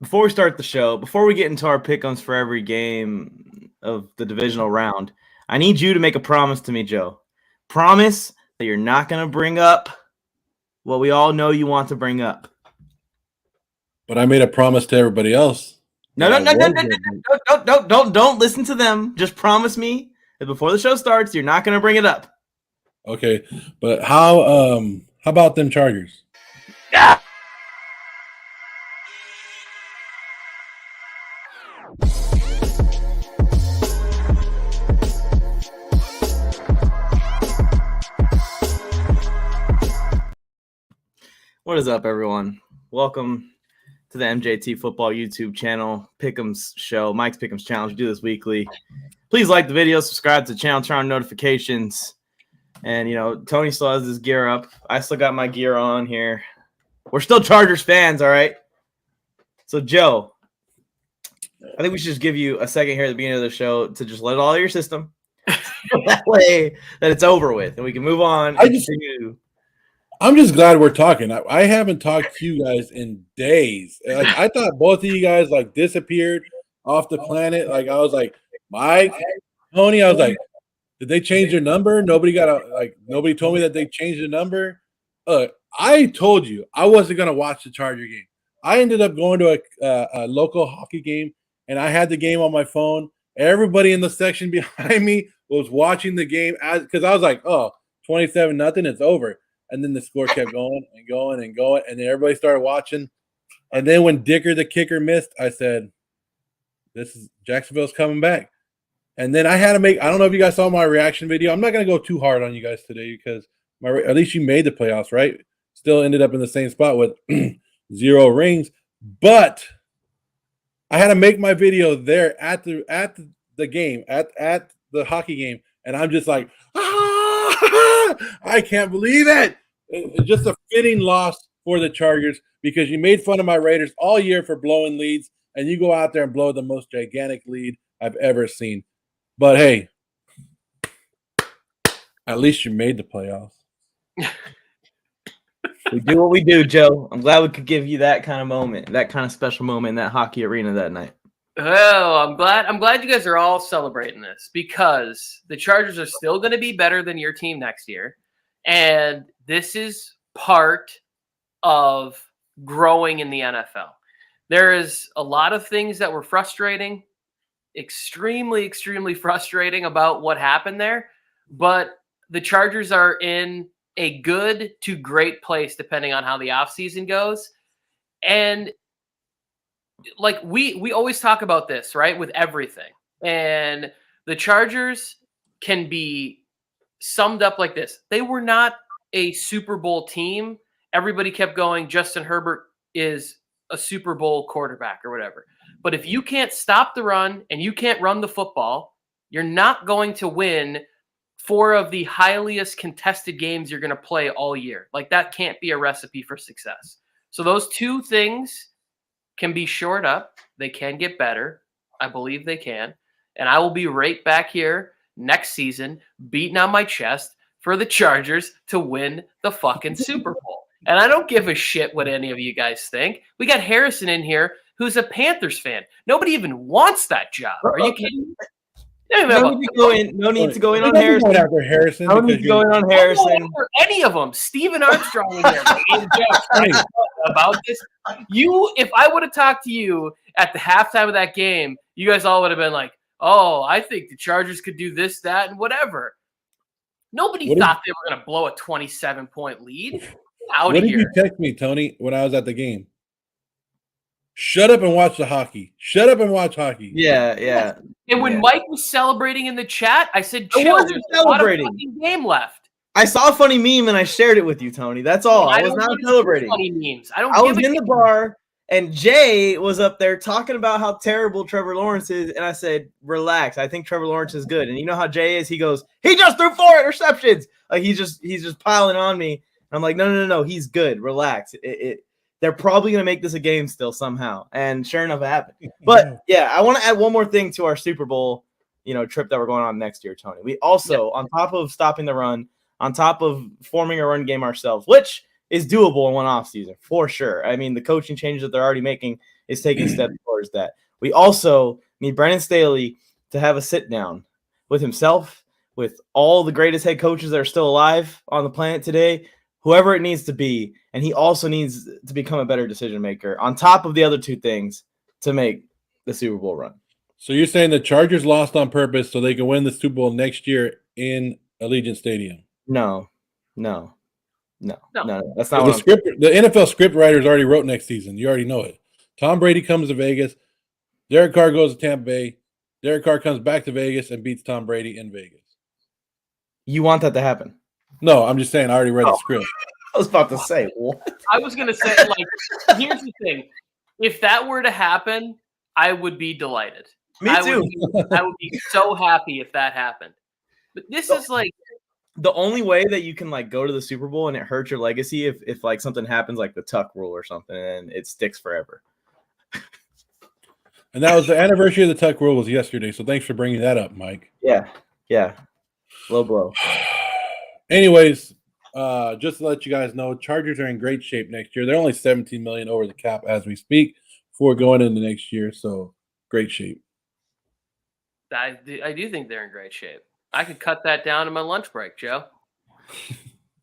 before we start the show, before we get into our pick'ems for every game of the divisional round, I need you to make a promise to me, Joe. Promise that you're not going to bring up what we all know you want to bring up. But I made a promise to everybody else. No, don't listen to them. Just promise me that before the show starts, you're not going to bring it up. Okay, but how about them Chargers? Yeah. What is up, everyone? Welcome to the MJT Football YouTube channel, Pick'ems show, Mike's Pick'ems Challenge. We do this weekly. Please like the video, subscribe to the channel, turn on notifications. And, Tony still has his gear up. I still got my gear on here. We're still Chargers fans, all right? So, Joe, I think we should just give you a second here at the beginning of the show to just let it all out of your system. That way that it's over with and we can move on. I'm just glad we're talking. I haven't talked to you guys in days. Like I thought both of you guys disappeared off the planet. Like I was like, Mike, Tony, I was like, did they change their number? Nobody told me that they changed the number. I told you I wasn't gonna watch the Charger game. I ended up going to a local hockey game, and I had the game on my phone. Everybody in the section behind me was watching the game because I was like, 27-0, it's over. And then the score kept going and going and going, and then everybody started watching. And then when Dicker, the kicker, missed, I said, Jacksonville's coming back. And then I had to I don't know if you guys saw my reaction video. I'm not going to go too hard on you guys today because at least you made the playoffs, right? Still ended up in the same spot with 0 rings. But I had to make my video there at the game, at the hockey game. And I'm just like, I can't believe it. It's just a fitting loss for the Chargers because you made fun of my Raiders all year for blowing leads, and you go out there and blow the most gigantic lead I've ever seen. But, hey, at least you made the playoffs. We do what we do, Joe. I'm glad we could give you that kind of moment, that kind of special moment in that hockey arena that night. Oh, I'm glad you guys are all celebrating this because the Chargers are still going to be better than your team next year. And this is part of growing in the NFL. There is a lot of things that were frustrating, extremely, extremely frustrating about what happened there. But the Chargers are in a good to great place depending on how the offseason goes. And we always talk about this, right? With everything. And the Chargers can be summed up like this. They were not a Super Bowl team. Everybody kept going, Justin Herbert is a Super Bowl quarterback or whatever. But if you can't stop the run and you can't run the football, you're not going to win 4 of the highest contested games you're going to play all year. Like that can't be a recipe for success. So those 2 things can be shored up. They can get better. I believe they can. And I will be right back here next season beating on my chest for the Chargers to win the fucking Super Bowl. And I don't give a shit what any of you guys think. We got Harrison in here who's a Panthers fan. Nobody even wants that job. Are you kidding? No need to go in on Harrison. After Harrison. No need to go in on Harrison. Any of them. Steven Armstrong in there. About this. If I would have talked to you at the halftime of that game, you guys all would have been like, oh, I think the Chargers could do this, that, and whatever. Nobody thought they were going to blow a 27-point lead. Out of here. What did you text me, Tony, when I was at the game? Shut up and watch the hockey. Shut up and watch hockey. Yeah. And when Mike was celebrating in the chat, I said, chill, there's a lot of fucking game left. I saw a funny meme and I shared it with you, Tony. That's all. I was not celebrating. Funny memes. I was in the bar and Jay was up there talking about how terrible Trevor Lawrence is. And I said, relax. I think Trevor Lawrence is good. And you know how Jay is? He goes, he just threw 4 interceptions. Like he's just piling on me. And I'm like, no. He's good. Relax. They're probably going to make this a game still somehow. And sure enough, it happened. But, yeah, I want to add one more thing to our Super Bowl, trip that we're going on next year, Tony. We also, on top of stopping the run, on top of forming a run game ourselves, which is doable in one offseason for sure. I mean, the coaching changes that they're already making is taking steps towards that. We also need Brandon Staley to have a sit down with himself, with all the greatest head coaches that are still alive on the planet today, whoever it needs to be. And he also needs to become a better decision maker on top of the other two things to make the Super Bowl run. So you're saying the Chargers lost on purpose so they can win the Super Bowl next year in Allegiant Stadium? No. That's not the what script. The NFL script writers already wrote next season. You already know it. Tom Brady comes to Vegas. Derek Carr goes to Tampa Bay. Derek Carr comes back to Vegas and beats Tom Brady in Vegas. You want that to happen? No, I'm just saying I already read the script. I was about to say, what? I was going to say, like, here's the thing. If that were to happen, I would be delighted. Me too. I would be so happy if that happened. But this is like the only way that you can like go to the Super Bowl and it hurts your legacy if like something happens like the Tuck rule or something and it sticks forever. And that was the anniversary of the Tuck rule was yesterday. So thanks for bringing that up, Mike. Yeah. Low blow. Anyways, just to let you guys know, Chargers are in great shape next year. They're only $17 million over the cap as we speak before going into next year. So great shape. I do think they're in great shape. I could cut that down in my lunch break, Joe.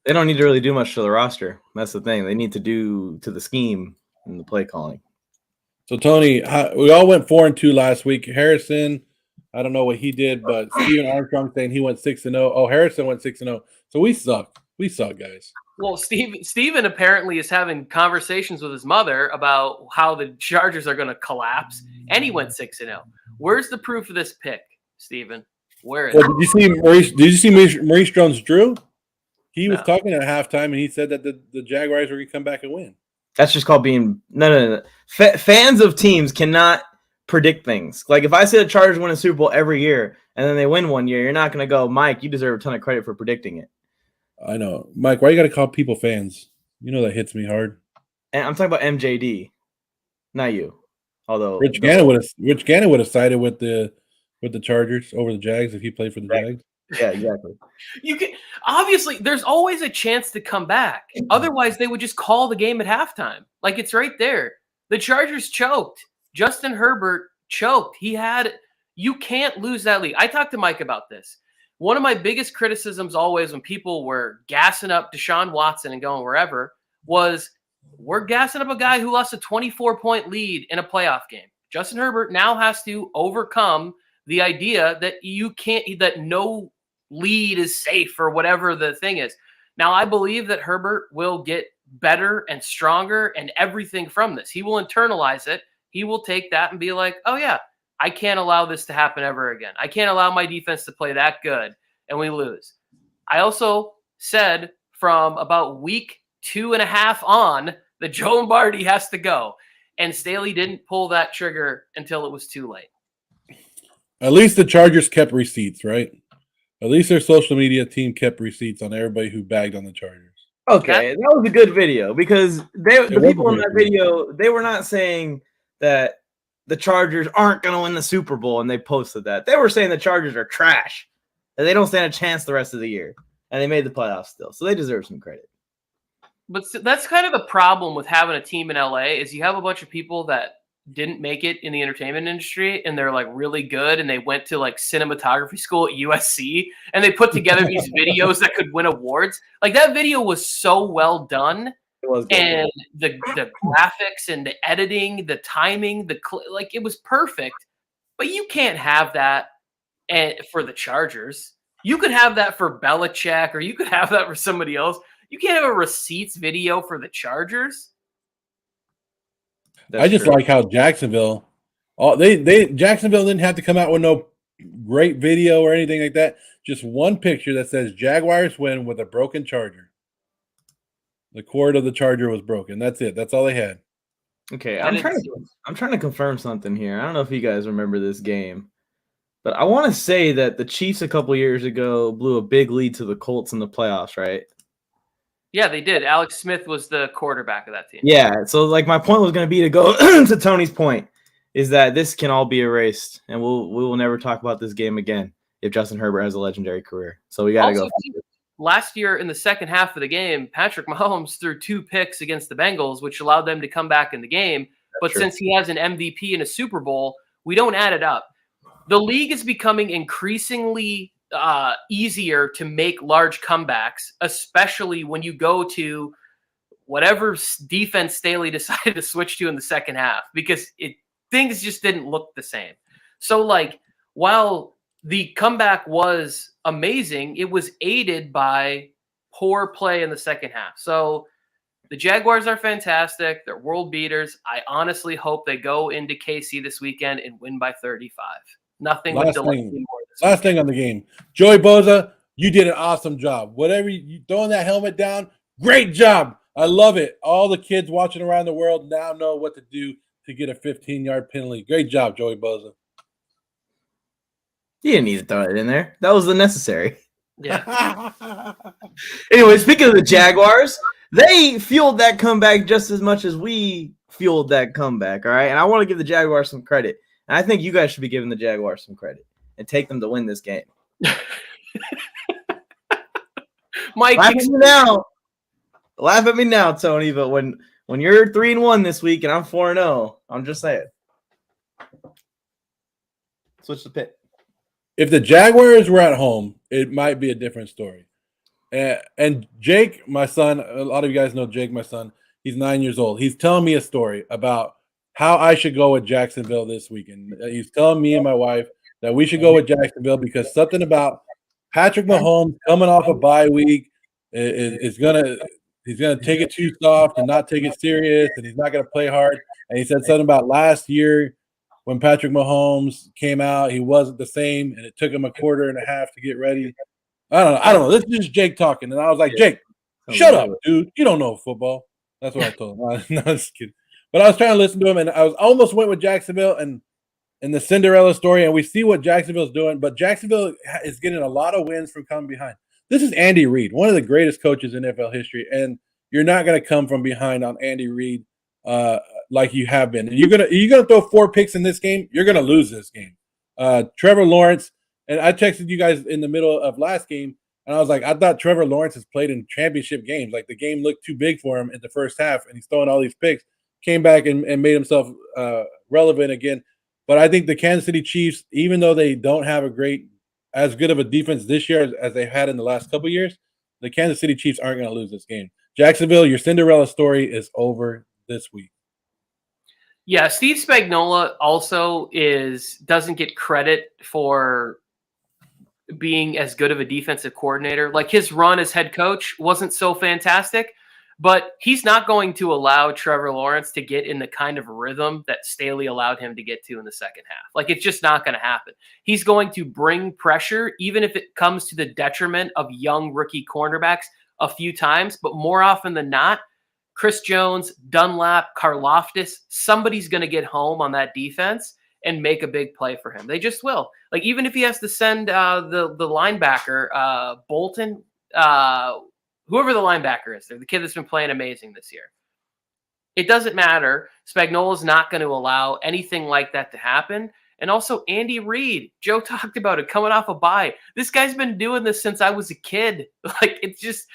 They don't need to really do much to the roster. That's the thing. They need to do to the scheme and the play calling. So, Tony, we all went 4-2 last week. Harrison, I don't know what he did, but Steven Armstrong saying he went 6-0. Oh, Harrison went 6-0. So we suck. We suck, guys. Well, Steven apparently is having conversations with his mother about how the Chargers are going to collapse, and he went 6-0. Where's the proof of this pick, Steven? Where is it? Did you see Maurice Jones-Drew? He was talking at halftime, and he said that the Jaguars were going to come back and win. That's just called being no. Fans of teams cannot predict things. Like if I say the Chargers win a Super Bowl every year and then they win one year, you're not going to go, Mike, you deserve a ton of credit for predicting it. I know, Mike. Why you got to call people fans? You know that hits me hard. And I'm talking about MJD, not you. Although Rich Gannon would have sided with the Chargers over the Jags if he played for the Jags. Yeah, exactly. You can obviously there's always a chance to come back. Otherwise, they would just call the game at halftime. Like it's right there. The Chargers choked. Justin Herbert choked. You can't lose that lead. I talked to Mike about this. One of my biggest criticisms always when people were gassing up Deshaun Watson and going wherever was we're gassing up a guy who lost a 24-point lead in a playoff game. Justin Herbert now has to overcome the idea that that no lead is safe or whatever the thing is. Now, I believe that Herbert will get better and stronger and everything from this. He will internalize it. He will take that and be like, oh, yeah, I can't allow this to happen ever again. I can't allow my defense to play that good and we lose. I also said from about week 2.5 on that Joe Lombardi has to go. And Staley didn't pull that trigger until it was too late. At least the Chargers kept receipts, right? At least their social media team kept receipts on everybody who bagged on the Chargers. Okay, that was a good video because the people in that video, they were not saying that the Chargers aren't going to win the Super Bowl, and they posted that. They were saying the Chargers are trash, and they don't stand a chance the rest of the year, and they made the playoffs still, so they deserve some credit. But that's kind of the problem with having a team in LA is you have a bunch of people that didn't make it in the entertainment industry and they're like really good and they went to like cinematography school at USC and they put together these videos that could win awards. Like that video was so well done. It was good. And the graphics and the editing, the timing, like it was perfect. But you can't have that for the Chargers. You could have that for Belichick or you could have that for somebody else. You can't have a receipts video for the Chargers. I just like how Jacksonville, Jacksonville didn't have to come out with no great video or anything like that. Just one picture that says Jaguars win with a broken Charger. The cord of the Charger was broken. That's it. That's all they had. Okay, I'm trying to confirm something here. I don't know if you guys remember this game, but I want to say that the Chiefs a couple years ago blew a big lead to the Colts in the playoffs, right? Yeah, they did. Alex Smith was the quarterback of that team. Yeah, so like my point was going to be to go to Tony's point is that this can all be erased, and we will never talk about this game again if Justin Herbert has a legendary career. So we got to go. last year in the second half of the game, Patrick Mahomes threw 2 picks against the Bengals, which allowed them to come back in the game. But since he has an MVP and a Super Bowl, we don't add it up. The league is becoming increasingly easier to make large comebacks, especially when you go to whatever defense Staley decided to switch to in the second half, because things just didn't look the same. So, like, while the comeback was amazing, it was aided by poor play in the second half. So the Jaguars are fantastic. They're world beaters. I honestly hope they go into KC this weekend and win by 35. Nothing would delay me more this Last thing on the game. Joey Bosa, you did an awesome job. Whatever you throwing that helmet down, great job. I love it. All the kids watching around the world now know what to do to get a 15-yard penalty. Great job, Joey Bosa. You didn't need to throw it in there. That was unnecessary. Yeah. Anyway, speaking of the Jaguars, they fueled that comeback just as much as we fueled that comeback, all right? And I want to give the Jaguars some credit. And I think you guys should be giving the Jaguars some credit and take them to win this game. Mike, Laugh at me now, Tony, but when you're 3-1 this week and I'm 4-0, I'm just saying. Switch the pick. If the Jaguars were at home, it might be a different story. And Jake, my son, a lot of you guys know Jake, my son. He's 9 years old. He's telling me a story about how I should go with Jacksonville this weekend. He's telling me and my wife that we should go with Jacksonville because something about Patrick Mahomes coming off a bye week is gonna take it too soft and not take it serious, and he's not gonna play hard. And he said something about last year when Patrick Mahomes came out, he wasn't the same, and it took him a quarter and a half to get ready. I don't know. This is just Jake talking, and I was like, Jake, shut up, dude. You don't know football. That's what I told him. No, I'm just kidding. But I was trying to listen to him, and I almost went with Jacksonville and the Cinderella story, and we see what Jacksonville's doing. But Jacksonville is getting a lot of wins from coming behind. This is Andy Reid, one of the greatest coaches in NFL history, and you're not going to come from behind on Andy Reid like you have been. And you're gonna throw 4 picks in this game. You're going to lose this game. Trevor Lawrence, and I texted you guys in the middle of last game, and I was like, I thought Trevor Lawrence has played in championship games. Like the game looked too big for him in the first half, and he's throwing all these picks. Came back and made himself relevant again. But I think the Kansas City Chiefs, even though they don't have as good of a defense this year as they've had in the last couple of years, the Kansas City Chiefs aren't going to lose this game. Jacksonville, your Cinderella story is over this week. Yeah, Steve Spagnuolo also doesn't get credit for being as good of a defensive coordinator. Like his run as head coach wasn't so fantastic, but he's not going to allow Trevor Lawrence to get in the kind of rhythm that Staley allowed him to get to in the second half. Like it's just not going to happen. He's going to bring pressure, even if it comes to the detriment of young rookie cornerbacks a few times, but more often than not, Chris Jones, Dunlap, Karlaftis, somebody's going to get home on that defense and make a big play for him. They just will. Like even if he has to send the linebacker, Bolton, whoever the linebacker is, they're the kid that's been playing amazing this year. It doesn't matter. Spagnuolo's not going to allow anything like that to happen. And also Andy Reid, Joe talked about it, coming off a bye. This guy's been doing this since I was a kid. Like it's just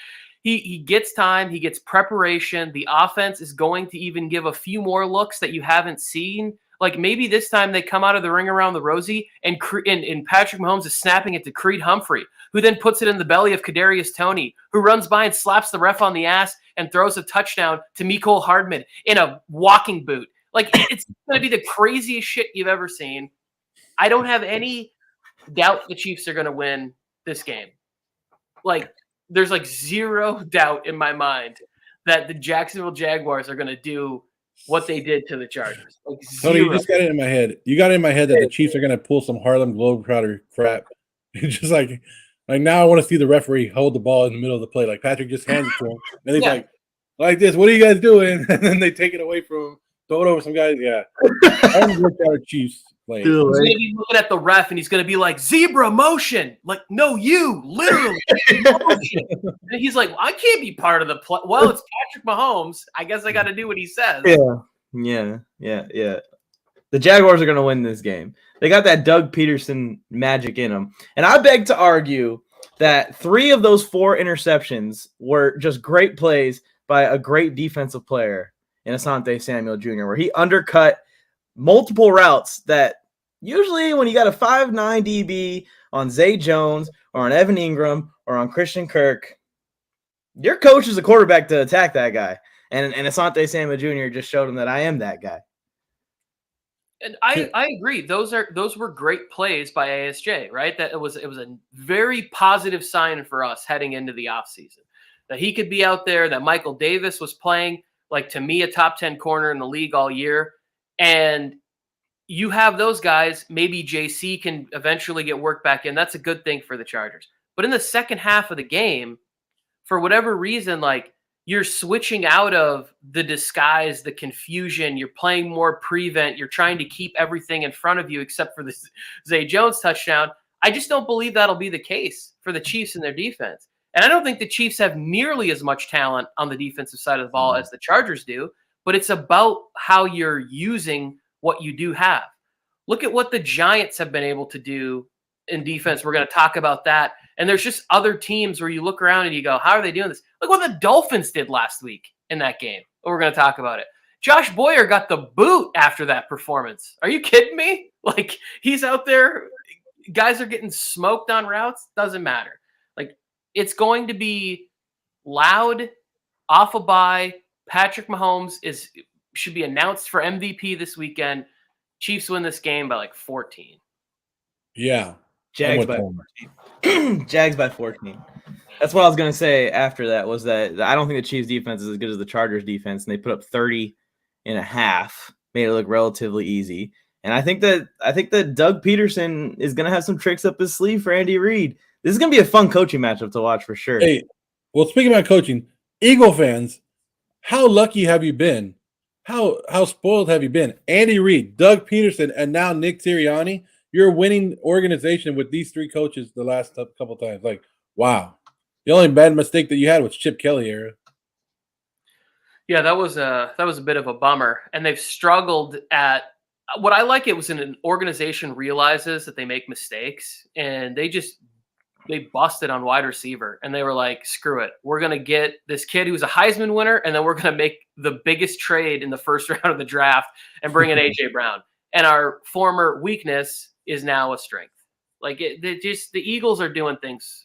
he gets time, he gets preparation. The offense is going to even give a few more looks that you haven't seen. Like maybe this time they come out of the ring around the Rosie and Patrick Mahomes is snapping it to Creed Humphrey, who then puts it in the belly of Kadarius Toney, who runs by and slaps the ref on the ass and throws a touchdown to Mecole Hardman in a walking boot. Like it's going to be the craziest shit you've ever seen. I don't have any doubt the Chiefs are going to win this game. Like there's like zero doubt in my mind that the Jacksonville Jaguars are going to do what they did to the Chargers. Like Tony, you just got it in my head. You got it in my head that the Chiefs are going to pull some Harlem Globetrotter crap. It's just like now I want to see the referee hold the ball in the middle of the play. Like Patrick just hands it to him. And he's like this, what are you guys doing? And then they take it away from him, throw it over some guys. Yeah. Harlem Globetrotter Chiefs playing. He's going to be looking at the ref and he's going to be like, zebra motion. Like, no, you, literally. Motion. And he's like, well, I can't be part of the play. Well, it's Patrick Mahomes. I guess I got to do what he says. Yeah. The Jaguars are going to win this game. They got that Doug Peterson magic in them. And I beg to argue that 3 of those 4 interceptions were just great plays by a great defensive player in Asante Samuel Jr., where he undercut multiple routes that usually when you got a 5'9 DB on Zay Jones or on Evan Ingram or on Christian Kirk, your coach is a quarterback to attack that guy. And Asante Samuel Jr. just showed him that I am that guy. And I agree. Those were great plays by ASJ, right? That it was a very positive sign for us heading into the offseason. That he could be out there, that Michael Davis was playing, like, to me, a top 10 corner in the league all year. And you have those guys. Maybe JC can eventually get work back in. That's a good thing for the Chargers. But in the second half of the game, for whatever reason, like, you're switching out of the disguise, the confusion. You're playing more prevent. You're trying to keep everything in front of you except for the Zay Jones touchdown. I just don't believe that'll be the case for the Chiefs and their defense. And I don't think the Chiefs have nearly as much talent on the defensive side of the ball as the Chargers do, but it's about how you're using what you do have. Look at what the Giants have been able to do in defense. We're going to talk about that. And there's just other teams where you look around and you go, how are they doing this? Look what the Dolphins did last week in that game. We're going to talk about it. Josh Boyer got the boot after that performance. Are you kidding me? Like, he's out there. Guys are getting smoked on routes. Doesn't matter. Like, it's going to be loud, off a bye. Patrick Mahomes should be announced for MVP this weekend. Chiefs win this game by like 14. Yeah. Jags by 14. Jags by 14. That's what I was going to say after that, was that I don't think the Chiefs defense is as good as the Chargers defense, and they put up 30 and a half, made it look relatively easy. And I think that Doug Peterson is going to have some tricks up his sleeve for Andy Reid. This is going to be a fun coaching matchup to watch for sure. Hey, well, speaking about coaching, Eagle fans, how lucky have you been? How spoiled have you been? Andy Reid, Doug Peterson, and now Nick Sirianni. You're a winning organization with these 3 coaches the last couple times. Like, wow. The only bad mistake that you had was Chip Kelly era. Yeah, that was a bit of a bummer. And they've struggled at what I like. It was an organization realizes that they make mistakes, and they busted on wide receiver, and they were like, screw it. We're going to get this kid who's a Heisman winner, and then we're going to make the biggest trade in the first round of the draft and bring in A.J. Brown. And our former weakness is now a strength. Like, the Eagles are doing things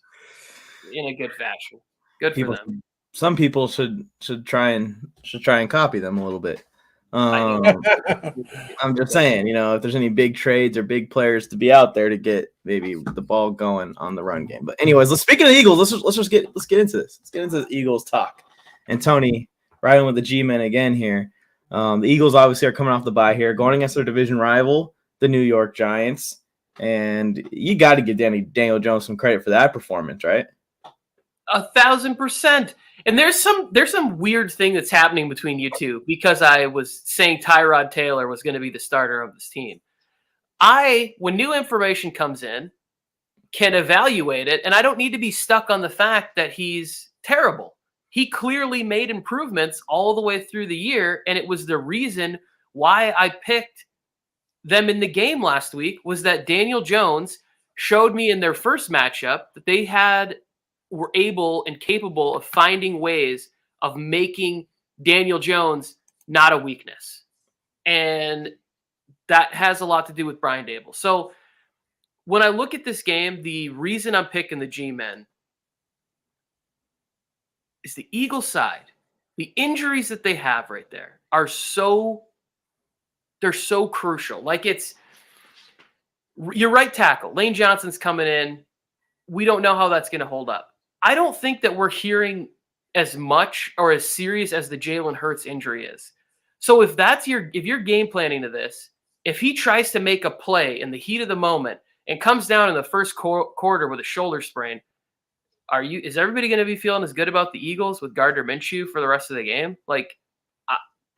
in a good fashion. Good for them. Some people should try and copy them a little bit. I'm just saying, if there's any big trades or big players to be out there to get maybe the ball going on the run game. But anyways, speaking of the Eagles, let's get into this. Let's get into the Eagles talk. And Tony, riding with the G-men again here. The Eagles obviously are coming off the bye here, going against their division rival, the New York Giants. And you got to give Daniel Jones some credit for that performance, right? 1,000%. And there's some weird thing that's happening between you two, because I was saying Tyrod Taylor was going to be the starter of this team. When new information comes in, can evaluate it, and I don't need to be stuck on the fact that he's terrible. He clearly made improvements all the way through the year, and it was the reason why I picked them in the game last week, was that Daniel Jones showed me in their first matchup that they were able and capable of finding ways of making Daniel Jones not a weakness. And that has a lot to do with Brian Dable. So when I look at this game, the reason I'm picking the G-men is the Eagles side. The injuries that they have right there are they're so crucial. Like, it's your right tackle, Lane Johnson's coming in. We don't know how that's going to hold up. I don't think that we're hearing as much or as serious as the Jalen Hurts injury is. So if you're game planning to this, if he tries to make a play in the heat of the moment and comes down in the first quarter with a shoulder sprain, is everybody going to be feeling as good about the Eagles with Gardner Minshew for the rest of the game? Like,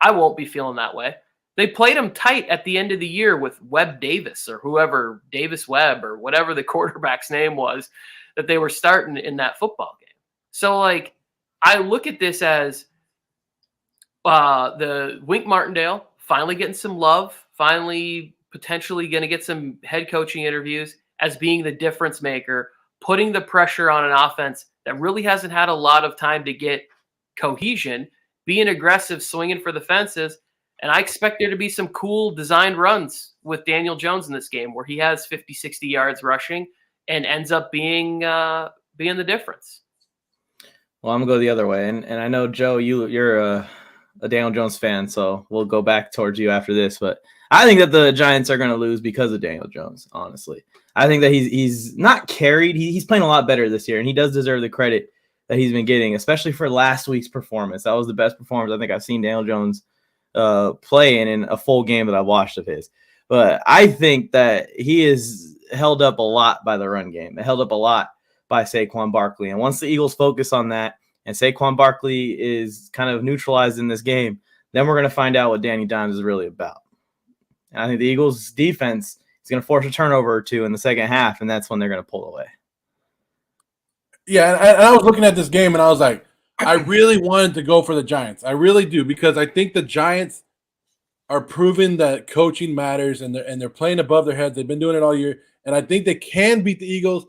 I won't be feeling that way. They played him tight at the end of the year with Webb Davis, or whoever, Davis Webb, or whatever the quarterback's name was that they were starting in that football game. So, like, I look at this as the Wink Martindale finally getting some love, finally potentially going to get some head coaching interviews as being the difference maker, putting the pressure on an offense that really hasn't had a lot of time to get cohesion, being aggressive, swinging for the fences. And I expect there to be some cool designed runs with Daniel Jones in this game where he has 50, 60 yards rushing and ends up being the difference. Well, I'm going to go the other way. And I know, Joe, you're a Daniel Jones fan, so we'll go back towards you after this. But I think that the Giants are going to lose because of Daniel Jones, honestly. I think that he's not carried. He's playing a lot better this year, and he does deserve the credit that he's been getting, especially for last week's performance. That was the best performance I think I've seen Daniel Jones play in a full game that I've watched of his. But I think that he is held up a lot by the run game. It held up a lot by Saquon Barkley. And once the Eagles focus on that and Saquon Barkley is kind of neutralized in this game, then we're going to find out what Danny Dimes is really about. And I think the Eagles defense is going to force a turnover or two in the second half, and that's when they're going to pull away. Yeah, and I was looking at this game, and I was like, I really wanted to go for the Giants. I really do, because I think the Giants are proving that coaching matters, and they're playing above their heads. They've been doing it all year, and I think they can beat the Eagles.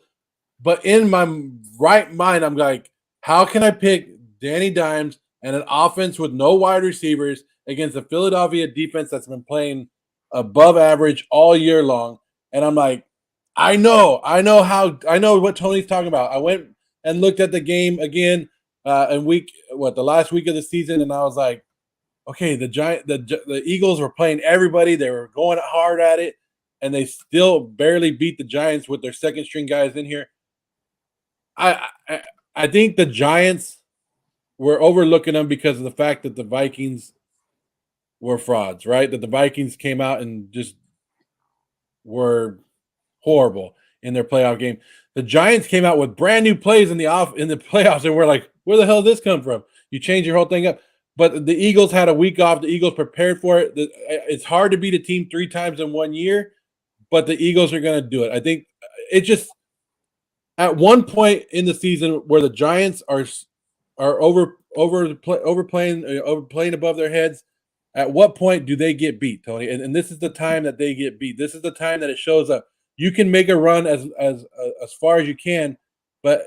But in my right mind, I'm like, how can I pick Danny Dimes and an offense with no wide receivers against a Philadelphia defense that's been playing above average all year long? And I'm like, I know what Tony's talking about. I went and looked at the game again the last week of the season, and I was like, okay, the Eagles were playing everybody. They were going hard at it, and they still barely beat the Giants with their second string guys in here. I think the Giants were overlooking them because of the fact that the Vikings were frauds, right? That the Vikings came out and just were horrible in their playoff game. The Giants came out with brand new plays in the playoffs, and we're like, where the hell did this come from? You change your whole thing up. But the Eagles had a week off. The Eagles prepared for it. It's hard to beat a team 3 times in 1 year, but the Eagles are going to do it. I think it just at one point in the season where the Giants are overplaying above their heads. At what point do they get beat, Tony? And this is the time that they get beat. This is the time that it shows up. You can make a run as far as you can, but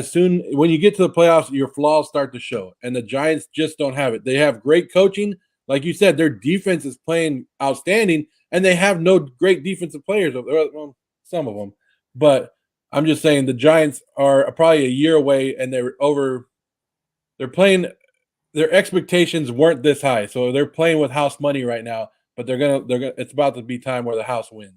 when you get to the playoffs, your flaws start to show. And the Giants just don't have it. They have great coaching. Like you said, their defense is playing outstanding, and they have no great defensive players. Well, some of them. But I'm just saying the Giants are probably a year away, and they're playing. Their expectations weren't this high, so they're playing with house money right now. But they're gonna. It's about to be time where the house wins.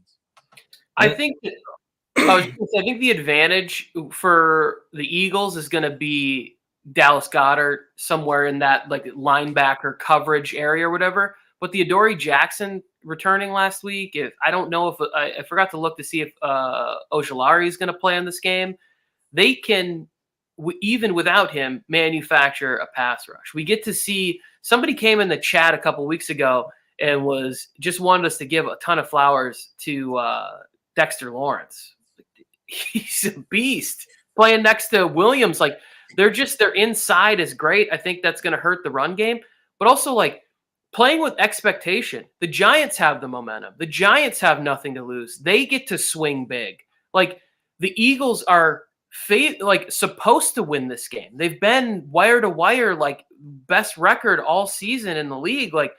I think the advantage for the Eagles is going to be Dallas Goedert somewhere in that like linebacker coverage area or whatever. But the Adoree Jackson returning last week, I don't know if I forgot to look to see if Ojulari is going to play in this game. They can, even without him, manufacture a pass rush. We get to see somebody came in the chat a couple weeks ago and just wanted us to give a ton of flowers to Dexter Lawrence. He's a beast playing next to Williams. Like their inside is great. I think that's going to hurt the run game, but also like playing with expectation. The Giants have the momentum. The Giants have nothing to lose. They get to swing big. Like the Eagles are supposed to win this game. They've been wire to wire, like best record all season in the league. Like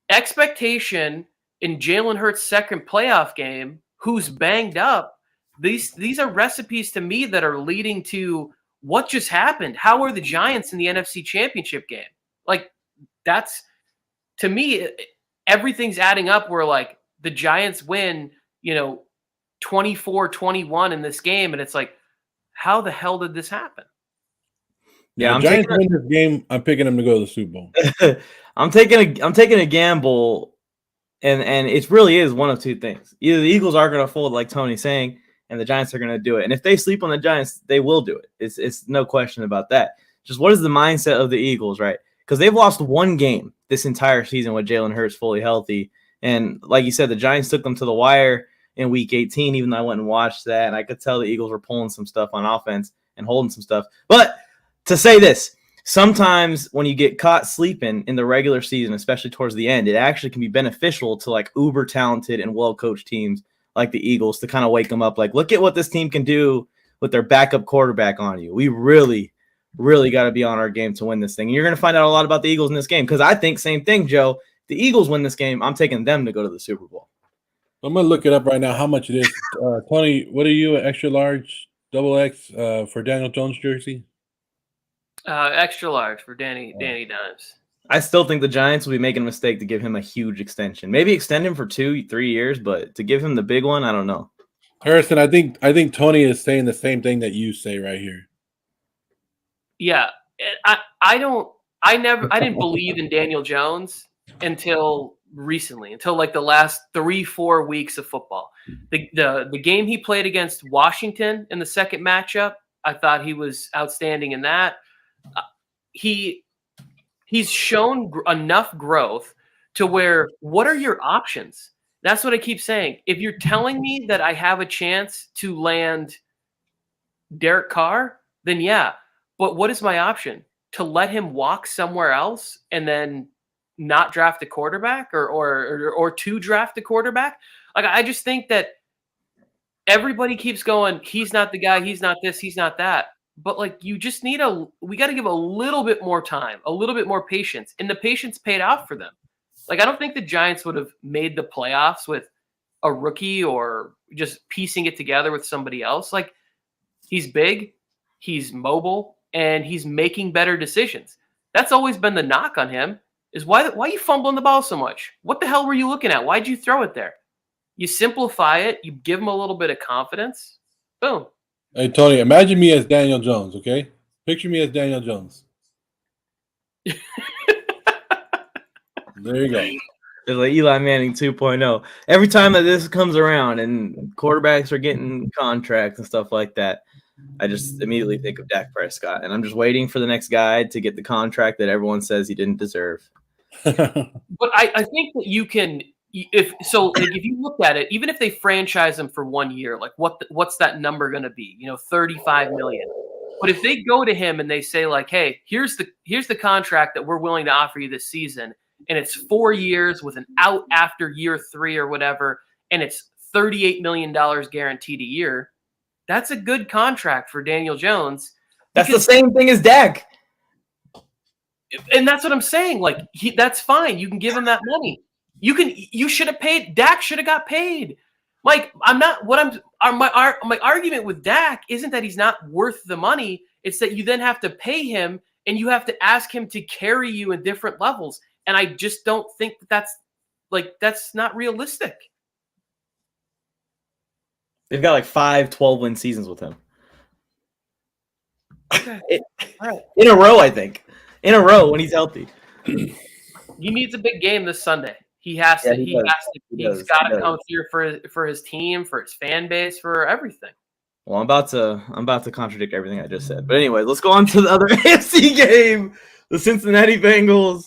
expectation in Jalen Hurts' second playoff game, who's banged up. These are recipes to me that are leading to what just happened. How are the Giants in the NFC Championship game? Like that's, to me, everything's adding up where like the Giants win, 24-21 in this game. And it's like, how the hell did this happen? Yeah, I'm Giants win this game. I'm picking them to go to the Super Bowl. I'm taking a gamble, and it really is one of two things. Either the Eagles are going to fold, like Tony's saying, and the Giants are going to do it. And if they sleep on the Giants, they will do it. It's no question about that. Just what is the mindset of the Eagles, right? Because they've lost one game this entire season with Jalen Hurts fully healthy. And like you said, the Giants took them to the wire in Week 18, even though I went and watched that. And I could tell the Eagles were pulling some stuff on offense and holding some stuff. But to say this, sometimes when you get caught sleeping in the regular season, especially towards the end, it actually can be beneficial to like uber talented and well-coached teams like the Eagles to kind of wake them up. Like, look at what this team can do with their backup quarterback on you. We really got to be on our game to win this thing. And you're going to find out a lot about the Eagles in this game because I think same thing, Joe. The Eagles win this game. I'm taking them to go to the Super Bowl. I'm going to look it up right now how much it is. Tony, what are you, an extra large, double X for Daniel Jones jersey? Extra large for Danny Dimes. I still think the Giants will be making a mistake to give him a huge extension. Maybe extend him for 2-3 years, but to give him the big one, I don't know. Harrison, I think Tony is saying the same thing that you say right here. Yeah, I didn't believe in Daniel Jones until recently, until like the last 3-4 weeks of football. The game he played against Washington in the second matchup, I thought he was outstanding in that. He's shown enough growth to where, what are your options? That's what I keep saying. If you're telling me that I have a chance to land Derek Carr, then yeah. But what is my option? To let him walk somewhere else and then not draft a quarterback or to draft a quarterback? Like, I just think that everybody keeps going, he's not the guy, he's not this, he's not that. But like, you just need we got to give a little bit more time, a little bit more patience. And the patience paid off for them. Like, I don't think the Giants would have made the playoffs with a rookie or just piecing it together with somebody else. Like, he's big, he's mobile, and he's making better decisions. That's always been the knock on him, is why are you fumbling the ball so much? What the hell were you looking at? Why'd you throw it there? You simplify it, you give him a little bit of confidence, boom. Hey, Tony, imagine me as Daniel Jones, okay? Picture me as Daniel Jones. There you go. It's like Eli Manning 2.0. Every time that this comes around and quarterbacks are getting contracts and stuff like that, I just immediately think of Dak Prescott. And I'm just waiting for the next guy to get the contract that everyone says he didn't deserve. But I think that you can – if you look at it, even if they franchise him for 1 year, like what's that number going to be? $35 million. But if they go to him and they say like, hey, here's the contract that we're willing to offer you this season, and it's 4 years with an out after year 3 or whatever, and it's $38 million guaranteed a year, that's a good contract for Daniel Jones. That's the same thing as Dak. And that's what I'm saying. Like, that's fine. You can give him that money. You should have paid. Dak should have got paid. Like, my argument with Dak isn't that he's not worth the money. It's that you then have to pay him and you have to ask him to carry you in different levels. And I just don't think that's not realistic. They've got like 5 12-win seasons with him. Okay. Right. In a row, I think. In a row when he's healthy. He needs a big game this Sunday. He has to. He's got to come here for his team, for his fan base, for everything. Well, I'm about to contradict everything I just said. But anyway, let's go on to the other AFC game. The Cincinnati Bengals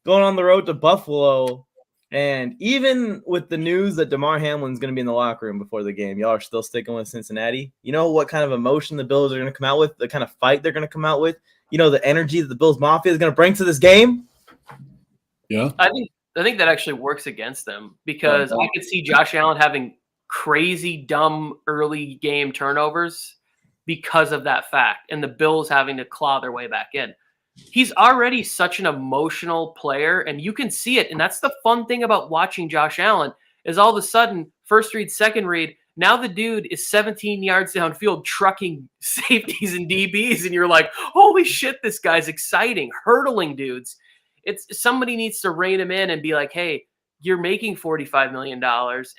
going on the road to Buffalo. And even with the news that Damar Hamlin's going to be in the locker room before the game, y'all are still sticking with Cincinnati. You know what kind of emotion the Bills are going to come out with, the kind of fight they're going to come out with, the energy that the Bills Mafia is going to bring to this game? Yeah. I think that actually works against them because I could see Josh Allen having crazy, dumb early game turnovers because of that fact, and the Bills having to claw their way back in. He's already such an emotional player, and you can see it. And that's the fun thing about watching Josh Allen is all of a sudden, first read, second read, now the dude is 17 yards downfield trucking safeties and DBs, and you're like, holy shit, this guy's exciting, hurdling dudes. It's somebody needs to rein him in and be like, hey, you're making $45 million,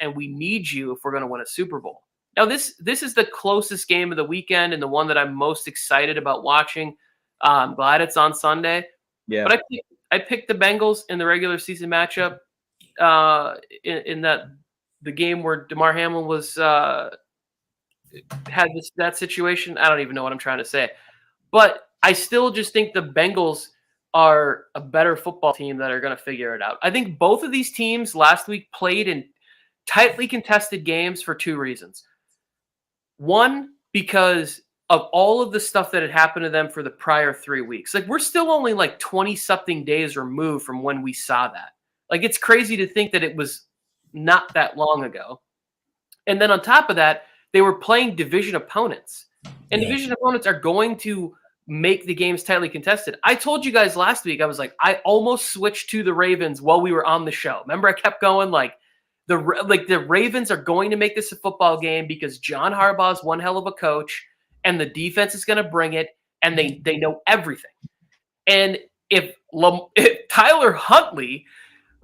and we need you if we're going to win a Super Bowl. Now, this is the closest game of the weekend and the one that I'm most excited about watching. I'm glad it's on Sunday. Yeah. But I picked the Bengals in the regular season matchup in the game where Damar Hamlin was had that situation. I don't even know what I'm trying to say. But I still just think the Bengals are a better football team that are going to figure it out. I think both of these teams last week played in tightly contested games for 2 reasons. One, because of all of the stuff that had happened to them for the prior 3 weeks. Like, we're still only like 20-something days removed from when we saw that. Like, it's crazy to think that it was not that long ago. And then on top of that, they were playing division opponents. And division opponents are going to make the games tightly contested. I told you guys last week, I was like, I almost switched to the Ravens while we were on the show. Remember, I kept going like the Ravens are going to make this a football game because John Harbaugh is one hell of a coach, and the defense is going to bring it, and they know everything. And if Tyler Huntley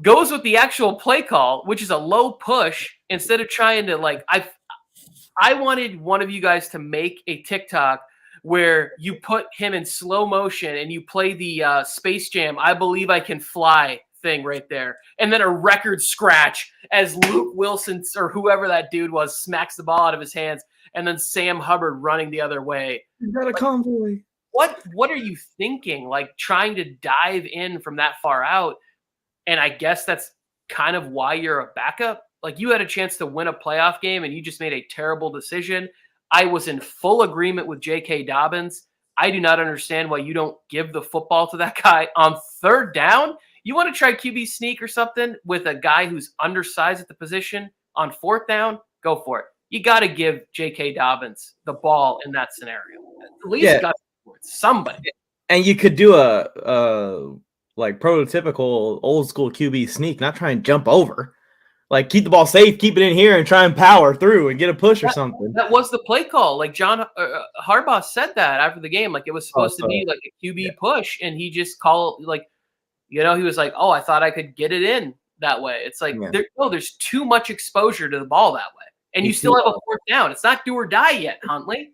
goes with the actual play call, which is a low push, instead of trying to I wanted one of you guys to make a TikTok where you put him in slow motion and you play the Space Jam, I Believe I Can Fly thing right there. And then a record scratch as Luke Wilson or whoever that dude was smacks the ball out of his hands. And then Sam Hubbard running the other way. You got a convoy. What are you thinking? Like trying to dive in from that far out. And I guess that's kind of why you're a backup. Like you had a chance to win a playoff game and you just made a terrible decision. I was in full agreement with J.K. Dobbins. I do not understand why you don't give the football to that guy on third down. You want to try QB sneak or something with a guy who's undersized at the position on fourth down? Go for it. You got to give J.K. Dobbins the ball in that scenario. At least got somebody. And you could do a like prototypical old school QB sneak, not try and jump over. Like keep the ball safe, keep it in here, and try and power through and get a push or something. That was the play call. Like John Harbaugh said that after the game, like it was supposed to be like a QB push, and he just called he was like, "Oh, I thought I could get it in that way." It's like there's too much exposure to the ball that way, and you still have a fourth down. It's not do or die yet, Huntley.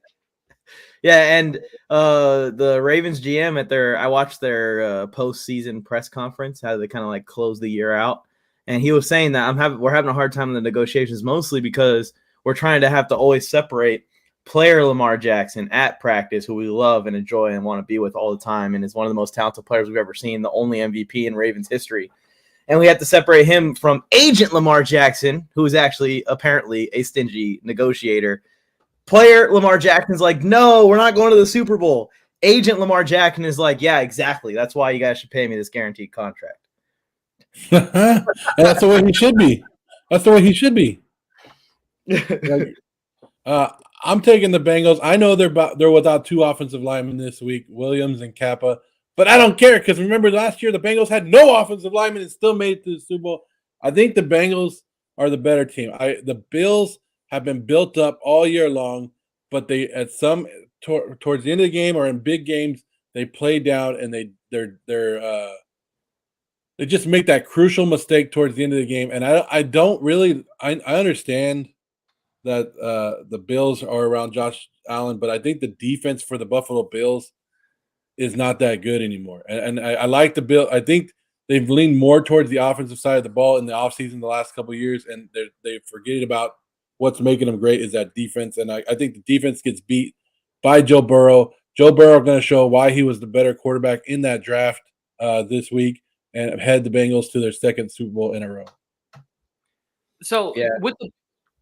Yeah, and the Ravens GM I watched their postseason press conference, how they kind of like close the year out. And he was saying that we're having a hard time in the negotiations, mostly because we're trying to have to always separate player Lamar Jackson at practice, who we love and enjoy and want to be with all the time, and is one of the most talented players we've ever seen, the only MVP in Ravens history. And we have to separate him from agent Lamar Jackson, who is actually apparently a stingy negotiator. Player Lamar Jackson's like, no, we're not going to the Super Bowl. Agent Lamar Jackson is like, yeah, exactly. That's why you guys should pay me this guaranteed contract. And that's the way he should be. That's the way he should be. I'm taking the Bengals. I know they're without two offensive linemen this week, Williams and Kappa, but I don't care because remember last year the Bengals had no offensive linemen and still made it to the Super Bowl. I think the Bengals are the better team. The Bills have been built up all year long, but they towards the end of the game or in big games they play down and they just make that crucial mistake towards the end of the game. And I understand that the Bills are around Josh Allen, but I think the defense for the Buffalo Bills is not that good anymore. And I like the Bills. I think they've leaned more towards the offensive side of the ball in the offseason the last couple of years, and they forget about what's making them great is that defense. And I think the defense gets beat by Joe Burrow. Joe Burrow going to show why he was the better quarterback in that draft this week and head the Bengals to their second Super Bowl in a row. So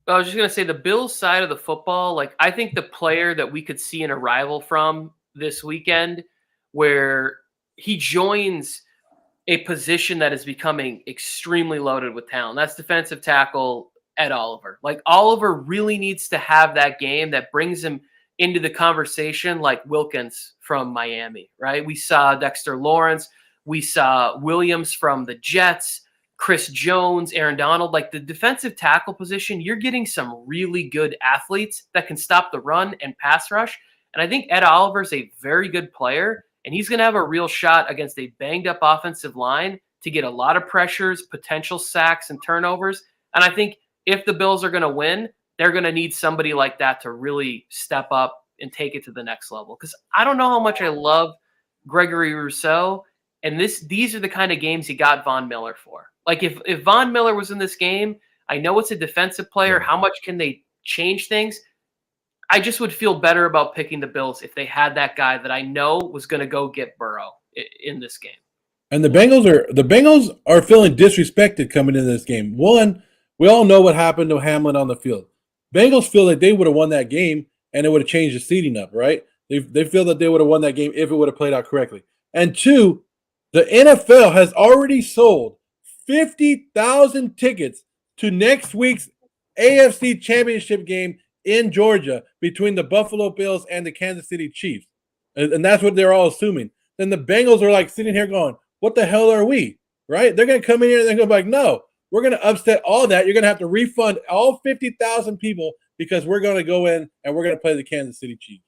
I was just going to say the Bills side of the football, like I think the player that we could see an arrival from this weekend where he joins a position that is becoming extremely loaded with talent. That's defensive tackle Ed Oliver. Like Oliver really needs to have that game that brings him into the conversation like Wilkins from Miami, right? We saw Dexter Lawrence. We saw Williams from the Jets, Chris Jones, Aaron Donald. Like the defensive tackle position, you're getting some really good athletes that can stop the run and pass rush. And I think Ed Oliver's a very good player, and he's going to have a real shot against a banged-up offensive line to get a lot of pressures, potential sacks, and turnovers. And I think if the Bills are going to win, they're going to need somebody like that to really step up and take it to the next level. Because I don't know how much I love Gregory Rousseau, and these are the kind of games he got Von Miller for. Like if Von Miller was in this game, I know it's a defensive player. How much can they change things? I just would feel better about picking the Bills if they had that guy that I know was going to go get Burrow in this game. And the Bengals are feeling disrespected coming into this game. One, we all know what happened to Hamlin on the field. Bengals feel like they would have won that game and it would have changed the seeding up, right? They feel that they would have won that game if it would have played out correctly. And two, the NFL has already sold 50,000 tickets to next week's AFC Championship game in Georgia between the Buffalo Bills and the Kansas City Chiefs. And that's what they're all assuming. Then the Bengals are like sitting here going, what the hell are we? Right? They're going to come in here and they're going to be like, no, we're going to upset all that. You're going to have to refund all 50,000 people because we're going to go in and we're going to play the Kansas City Chiefs.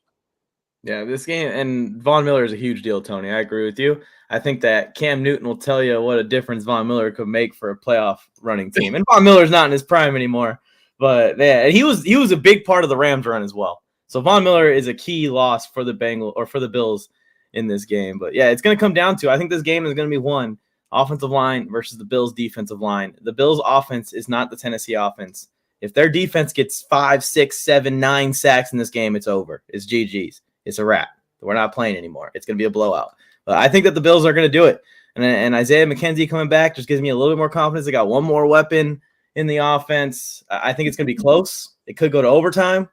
Yeah, this game, and Von Miller is a huge deal, Tony. I agree with you. I think that Cam Newton will tell you what a difference Von Miller could make for a playoff running team. And Von Miller's not in his prime anymore, but yeah, he was a big part of the Rams run as well. So Von Miller is a key loss for the Bills in this game. But yeah, it's going to come down to, I think this game is going to be won offensive line versus the Bills defensive line. The Bills offense is not the Tennessee offense. If their defense gets 5, 6, 7, 9 sacks in this game, it's over. It's GG's. It's a wrap. We're not playing anymore. It's going to be a blowout. But I think that the Bills are going to do it. And Isaiah McKenzie coming back just gives me a little bit more confidence. They got one more weapon in the offense. I think it's going to be close. It could go to overtime.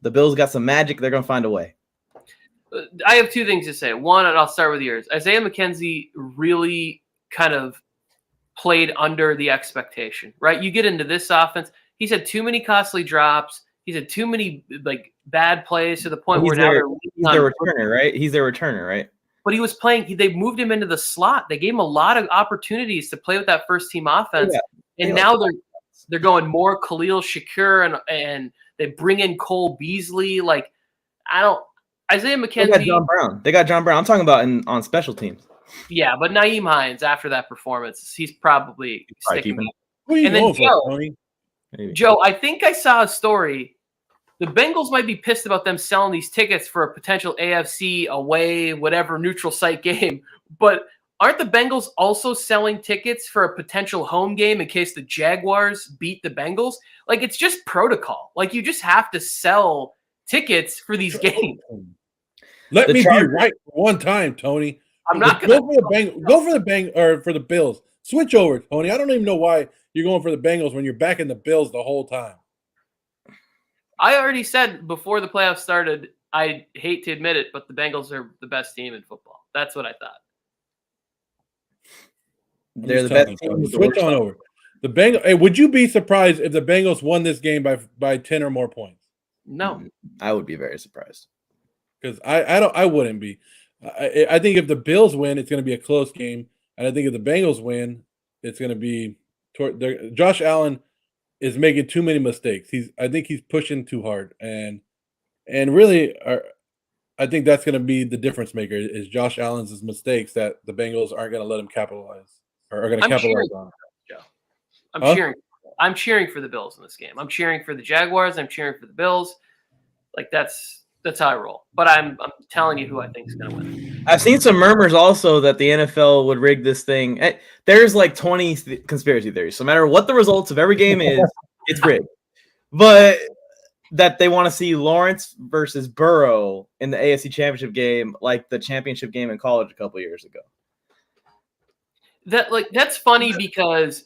The Bills got some magic. They're going to find a way. I have two things to say. One, and I'll start with yours. Isaiah McKenzie really kind of played under the expectation, right? You get into this offense. He's had too many costly drops. He's had too many bad plays to the point where now he's their returner, right? He's their returner, right? But he was playing. They moved him into the slot. They gave him a lot of opportunities to play with that first team offense, and now they're going more Khalil Shakir and they bring in Cole Beasley. Isaiah McKenzie. They got John Brown. I'm talking about on special teams. Yeah, but Nyheim Hines after that performance, he's probably sticking. And then Joe, I think I saw a story. The Bengals might be pissed about them selling these tickets for a potential AFC away, whatever neutral site game. But aren't the Bengals also selling tickets for a potential home game in case the Jaguars beat the Bengals? It's just protocol. You just have to sell tickets for these games. Let me be right for one time, Tony. I'm not going to go for the Bills. Switch over, Tony. I don't even know why you're going for the Bengals when you're backing the Bills the whole time. I already said before the playoffs started, I hate to admit it, but the Bengals are the best team in football. That's what I thought. They're the best team. Switch on over. The Bengals. Hey, would you be surprised if the Bengals won this game by 10 or more points? No, I would be very surprised. Because I wouldn't be. I think if the Bills win, it's going to be a close game, and I think if the Bengals win, it's going to be. Josh Allen is making too many mistakes. I think he's pushing too hard, and really, I think that's going to be the difference maker. Is Josh Allen's mistakes that the Bengals aren't going to let him capitalize or are going to capitalize on. Joe, I'm cheering for the Bills in this game. I'm cheering for the Jaguars. I'm cheering for the Bills. That's how I roll. But I'm telling you who I think is going to win. I've seen some murmurs also that the NFL would rig this thing. There's 20 conspiracy theories. So no matter what the results of every game is, it's rigged. But that they want to see Lawrence versus Burrow in the AFC Championship game, like the championship game in college a couple years ago. That's funny because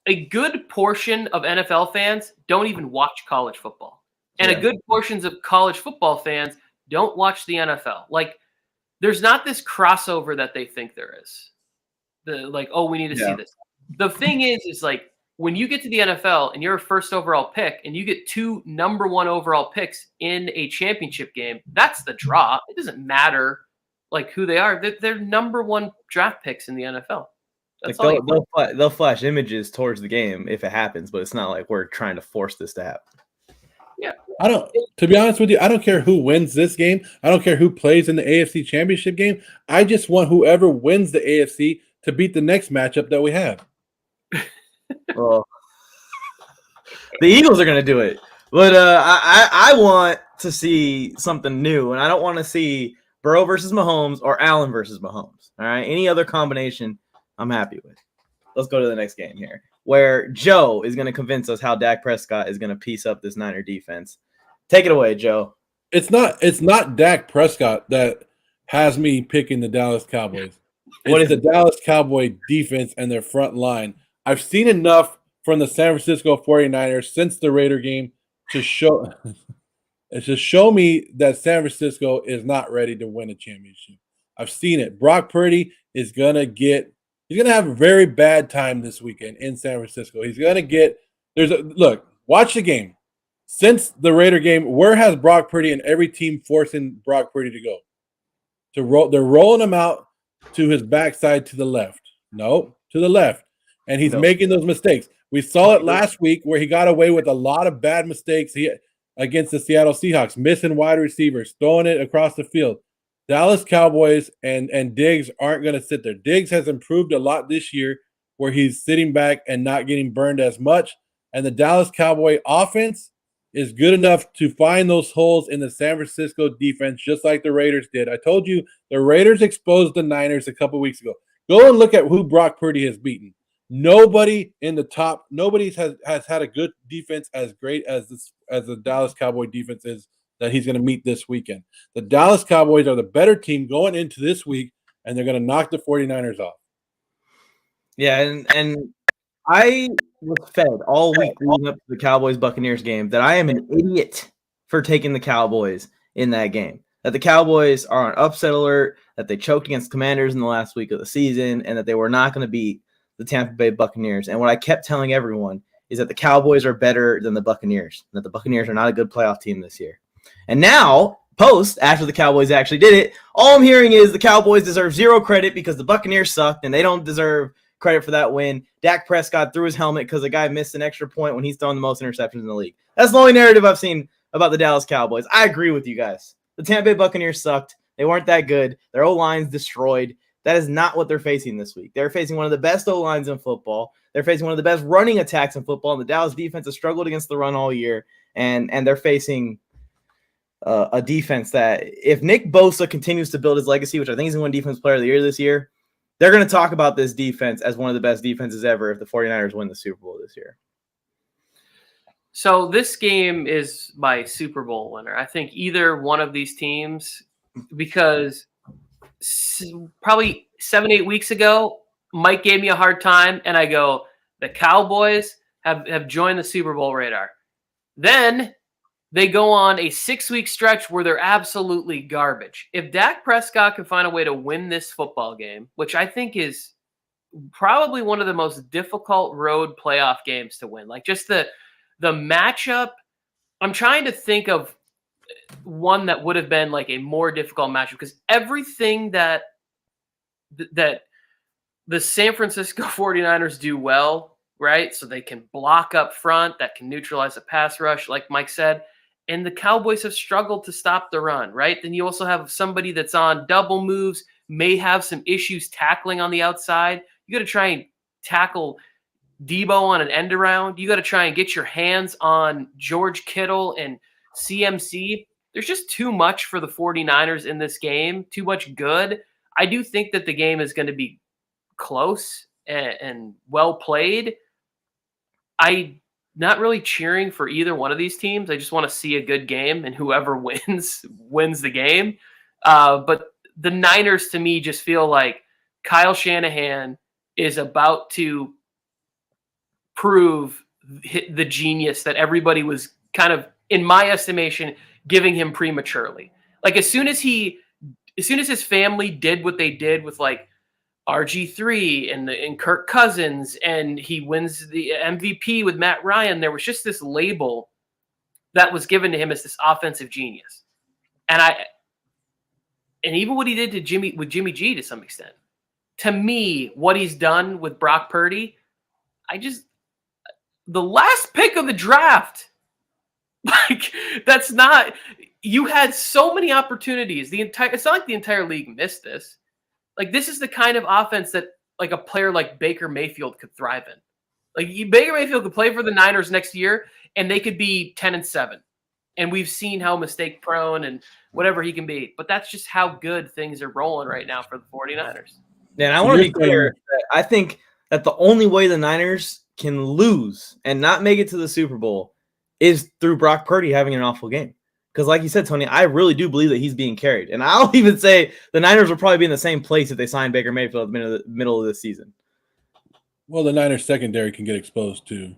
a good portion of NFL fans don't even watch college football. And a good portions of college football fans don't watch the NFL. There's not this crossover that they think there is. We need to see this. The thing is when you get to the NFL and you're a first overall pick and you get 2 number 1 overall picks in a championship game, that's the draw. It doesn't matter who they are. They're number 1 draft picks in the NFL. That's they'll flash images towards the game if it happens, but it's not like we're trying to force this to happen. Yeah. To be honest with you, I don't care who wins this game. I don't care who plays in the AFC Championship game. I just want whoever wins the AFC to beat the next matchup that we have. Well, the Eagles are going to do it. But I want to see something new, and I don't want to see Burrow versus Mahomes or Allen versus Mahomes. All right? Any other combination, I'm happy with. Let's go to the next game here, where Joe is going to convince us how Dak Prescott is going to piece up this Niner defense. Take it away, Joe. It's not Dak Prescott that has me picking the Dallas Cowboys. It's the Dallas Cowboy defense and their front line. I've seen enough from the San Francisco 49ers since the Raider game to show me that San Francisco is not ready to win a championship. I've seen it. Brock Purdy is going to have a very bad time this weekend in San Francisco. He's going to watch the game. since the Raider game, where has Brock Purdy and every team forcing Brock Purdy to go? They're rolling him out to his backside to the left. No, to the left. And he's making those mistakes. We saw it last week where he got away with a lot of bad mistakes against the Seattle Seahawks, missing wide receivers, throwing it across the field. Dallas Cowboys and Diggs aren't going to sit there. Diggs has improved a lot this year where he's sitting back and not getting burned as much. And the Dallas Cowboy offense is good enough to find those holes in the San Francisco defense, just like the Raiders did. I told you the Raiders exposed the Niners a couple weeks ago. Go and look at who Brock Purdy has beaten. Nobody in the top, nobody has had a good defense as great as the Dallas Cowboy defense is that he's going to meet this weekend. The Dallas Cowboys are the better team going into this week, and they're going to knock the 49ers off. Yeah, and I was fed all week leading up to the Cowboys-Buccaneers game that I am an idiot for taking the Cowboys in that game. That the Cowboys are on upset alert, that they choked against Commanders in the last week of the season, and that they were not going to beat the Tampa Bay Buccaneers. And what I kept telling everyone is that the Cowboys are better than the Buccaneers, that the Buccaneers are not a good playoff team this year. And now, after the Cowboys actually did it, all I'm hearing is the Cowboys deserve zero credit because the Buccaneers sucked and they don't deserve credit for that win. Dak Prescott threw his helmet because the guy missed an extra point when he's thrown the most interceptions in the league. That's the only narrative I've seen about the Dallas Cowboys. I agree with you guys. The Tampa Bay Buccaneers sucked. They weren't that good. Their O-line's destroyed. That is not what they're facing this week. They're facing one of the best O-lines in football. They're facing one of the best running attacks in football. And the Dallas defense has struggled against the run all year. And they're facing a defense that if Nick Bosa continues to build his legacy, which I think he's going to win Defensive Player of the Year this year, they're going to talk about this defense as one of the best defenses ever if the 49ers win the Super Bowl this year. So this game is my Super Bowl winner. I think either one of these teams, because probably 7-8 weeks ago, Mike gave me a hard time, and I go, the Cowboys have joined the Super Bowl radar. Then they go on a 6-week stretch where they're absolutely garbage. If Dak Prescott can find a way to win this football game, which I think is probably one of the most difficult road playoff games to win, like just the matchup, I'm trying to think of one that would have been like a more difficult matchup because everything that the San Francisco 49ers do well, right? So they can block up front, that can neutralize a pass rush, like Mike said. And the Cowboys have struggled to stop the run, right? Then you also have somebody that's on double moves, may have some issues tackling on the outside. You got to try and tackle Debo on an end around. You got to try and get your hands on George Kittle and CMC. There's just too much for the 49ers in this game, too much good. I do think that the game is going to be close and well played. I'm not really cheering for either one of these teams. I just want to see a good game, and whoever wins the game. But the Niners, to me, just feel like Kyle Shanahan is about to prove the genius that everybody was kind of, in my estimation, giving him prematurely. Like as soon as his family did what they did with like RG3 and Kirk Cousins, and he wins the MVP with Matt Ryan, there was just this label that was given to him as this offensive genius. And even what he did to Jimmy G to some extent. To me, what he's done with Brock Purdy, the last pick of the draft, like that's not, you had so many opportunities. It's not like the entire league missed this. Like this is the kind of offense that like a player like Baker Mayfield could thrive in. Like Baker Mayfield could play for the Niners next year and they could be 10-7. And we've seen how mistake prone and whatever he can be. But that's just how good things are rolling right now for the 49ers. Yeah, and I want to be clear that I think that the only way the Niners can lose and not make it to the Super Bowl is through Brock Purdy having an awful game. Because like you said, Tony, I really do believe that he's being carried. And I'll even say the Niners will probably be in the same place if they sign Baker Mayfield at the middle of this season. Well, the Niners secondary can get exposed too.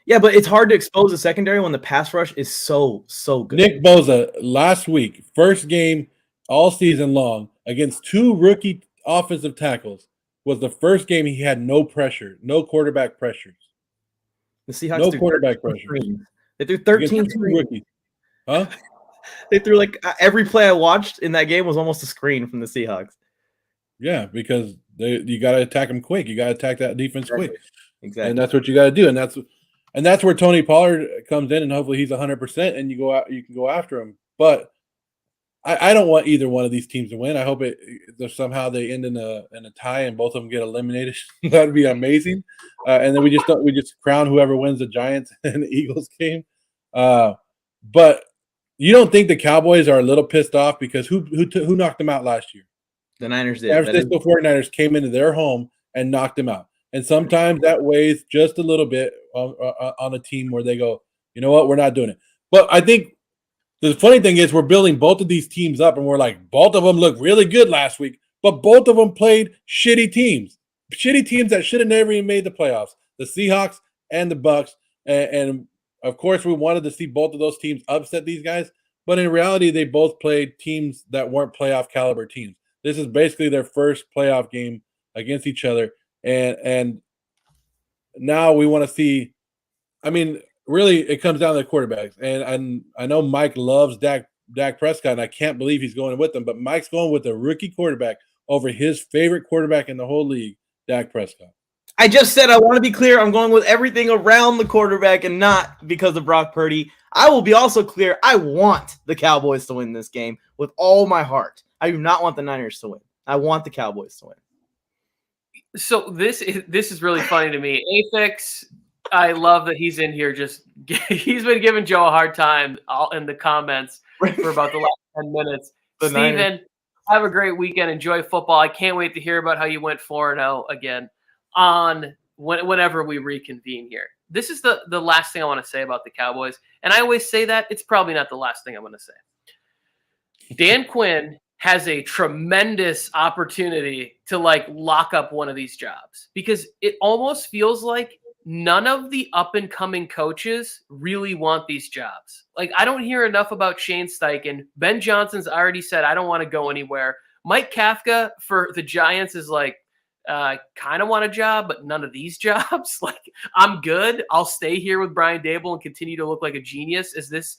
Yeah, but it's hard to expose the secondary when the pass rush is so good. Nick Bosa last week, first game all season long against two rookie offensive tackles, was the first game he had no pressure, no quarterback pressures. The Seahawks no quarterback pressure. They threw 13 rookies. Huh? They threw like every play I watched in that game was almost a screen from the Seahawks. Yeah, because you got to attack them quick. You got to attack that defense quick. Exactly. And that's what you got to do. And that's where Tony Pollard comes in, and hopefully he's 100%, and you can go after him. But I don't want either one of these teams to win. I hope somehow they end in a tie and both of them get eliminated. That would be amazing. And then we just crown whoever wins the Giants and the Eagles game. But you don't think the Cowboys are a little pissed off because who knocked them out last year? The Niners did. San Francisco 49ers came into their home and knocked them out. And sometimes that weighs just a little bit on a team where they go, you know what, we're not doing it. But I think the funny thing is we're building both of these teams up, and we're like, both of them looked really good last week, but both of them played shitty teams that should have never even made the playoffs, the Seahawks and the Bucks. And of course, we wanted to see both of those teams upset these guys, but in reality, they both played teams that weren't playoff caliber teams. This is basically their first playoff game against each other. And now we want to see, I mean, really it comes down to the quarterbacks. And I know Mike loves Dak Prescott, and I can't believe he's going with them, but Mike's going with a rookie quarterback over his favorite quarterback in the whole league, Dak Prescott. I just said I want to be clear. I'm going with everything around the quarterback and not because of Brock Purdy. I will be also clear. I want the Cowboys to win this game with all my heart. I do not want the Niners to win. I want the Cowboys to win. So this is really funny to me. Afix, I love that he's in here. He's been giving Joe a hard time in the comments for about the last 10 minutes. Steven, have a great weekend. Enjoy football. I can't wait to hear about how you went 4-0 again on whenever we reconvene here. This is the last thing I want to say about the Cowboys. And I always say that. It's probably not the last thing I'm going to say. Dan Quinn has a tremendous opportunity to lock up one of these jobs, because it almost feels like none of the up and coming coaches really want these jobs. I don't hear enough about Shane Steichen. Ben Johnson's already said, I don't want to go anywhere. Mike Kafka for the Giants is kind of want a job, but none of these jobs. I'm good. I'll stay here with Brian Daboll and continue to look like a genius as this,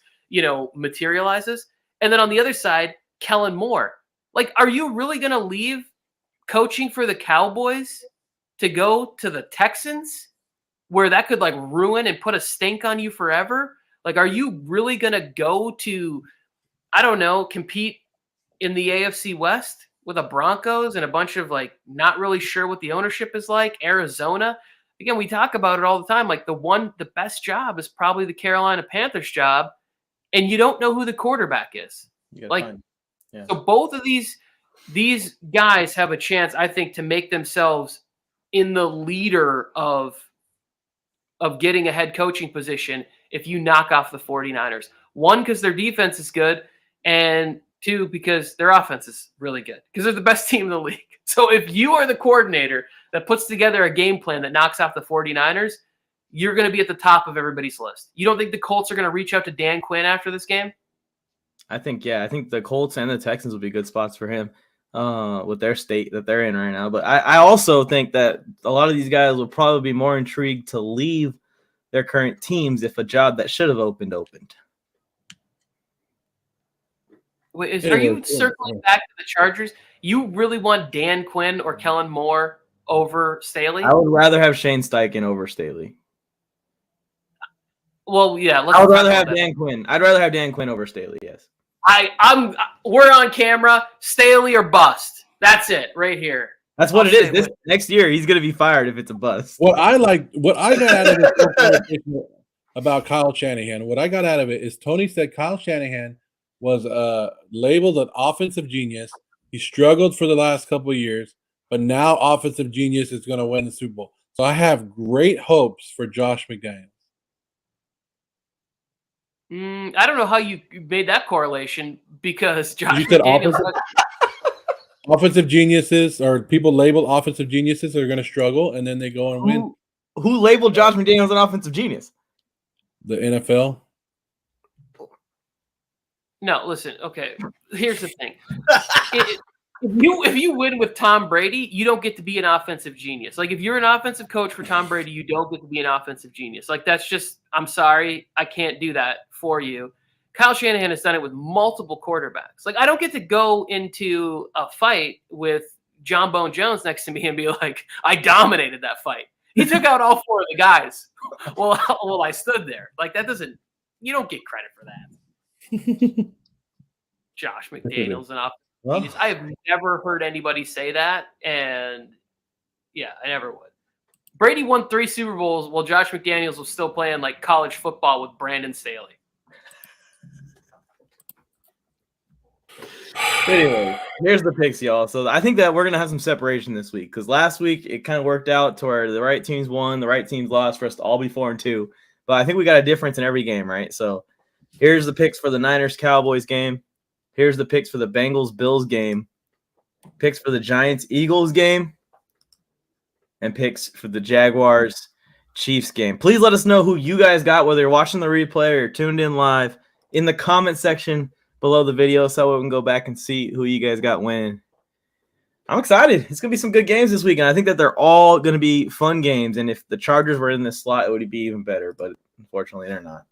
materializes. And then on the other side, Kellen Moore. Are you really going to leave coaching for the Cowboys to go to the Texans, where that could ruin and put a stink on you forever? Are you really going to go to, I don't know, compete in the AFC West with the Broncos and a bunch of not really sure what the ownership is like? Arizona. Again, we talk about it all the time. The best job is probably the Carolina Panthers job, and you don't know who the quarterback is. Yeah. So both of these guys have a chance, I think, to make themselves in the leader of getting a head coaching position if you knock off the 49ers. One, because their defense is good, and two, because their offense is really good, because they're the best team in the league. So if you are the coordinator that puts together a game plan that knocks off the 49ers, you're going to be at the top of everybody's list. You don't think the Colts are going to reach out to Dan Quinn after this game? I think the Colts and the Texans will be good spots for him with their state that they're in right now. But I also think that a lot of these guys will probably be more intrigued to leave their current teams if a job that should have opened. Wait, are you circling back to the Chargers? You really want Dan Quinn or Kellen Moore over Staley? I would rather have Shane Steichen over Staley. Well, yeah. I would rather have Dan Quinn. I'd rather have Dan Quinn over Staley, yes. We're on camera. Staley or bust. That's it right here. That's what it is. Next year, he's going to be fired if it's a bust. What I got out of this conversation about Kyle Shanahan, what I got out of it is Tony said Kyle Shanahan was labeled an offensive genius. He struggled for the last couple of years, but now offensive genius is going to win the Super Bowl. So I have great hopes for Josh McDaniels. I don't know how you made that correlation, because Josh you said McDaniels offensive geniuses, or people labeled offensive geniuses, are going to struggle, and then they go and win. Who labeled Josh McDaniels an offensive genius? The NFL. No, listen. Okay, here's the thing. If you win with Tom Brady, you don't get to be an offensive genius. Like if you're an offensive coach for Tom Brady, you don't get to be an offensive genius. Like that's just, I'm sorry, I can't do that for you. Kyle Shanahan has done it with multiple quarterbacks. Like I don't get to go into a fight with John Bone Jones next to me and be like, I dominated that fight. He took out all 4 of the guys while I stood there. Like that doesn't, you don't get credit for that. Josh McDaniels and offensive. I have never heard anybody say that, and yeah, I never would. Brady won 3 Super Bowls while Josh McDaniels was still playing like college football with Brandon Staley. Anyway, here's the picks, y'all. So I think that we're gonna have some separation this week because last week it kind of worked out to where the right teams won, the right teams lost for us to all be 4-2. But I think we got a difference in every game, right? So here's the picks for the Niners-Cowboys game. Here's the picks for the Bengals-Bills game, picks for the Giants-Eagles game, and picks for the Jaguars-Chiefs game. Please let us know who you guys got, whether you're watching the replay or tuned in live, in the comment section below the video so we can go back and see who you guys got winning. I'm excited. It's going to be some good games this week, and I think that they're all going to be fun games, and if the Chargers were in this slot, it would be even better, but unfortunately they're not.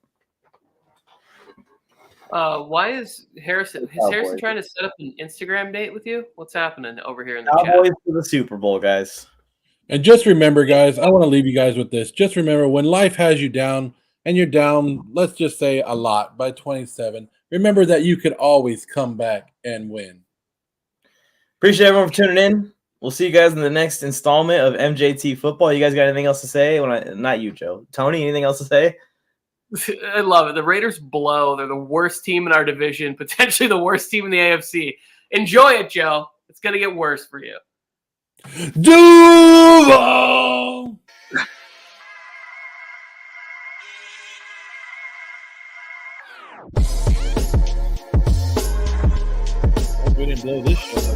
Why is Harrison trying to set up an Instagram date with you? What's happening over here in the Cowboys chat? for the Super Bowl, guys. And just remember, guys, I want to leave you guys with this. Just remember, when life has you down, and you're down, let's just say a lot, by 27, remember that you could always come back and win. Appreciate everyone for tuning in. We'll see you guys in the next installment of MJT Football. You guys got anything else to say? Not you, Joe. Tony, anything else to say? I love it. The Raiders blow. They're the worst team in our division, potentially the worst team in the AFC. Enjoy it, Joe. It's going to get worse for you. Duval! We didn't blow this show.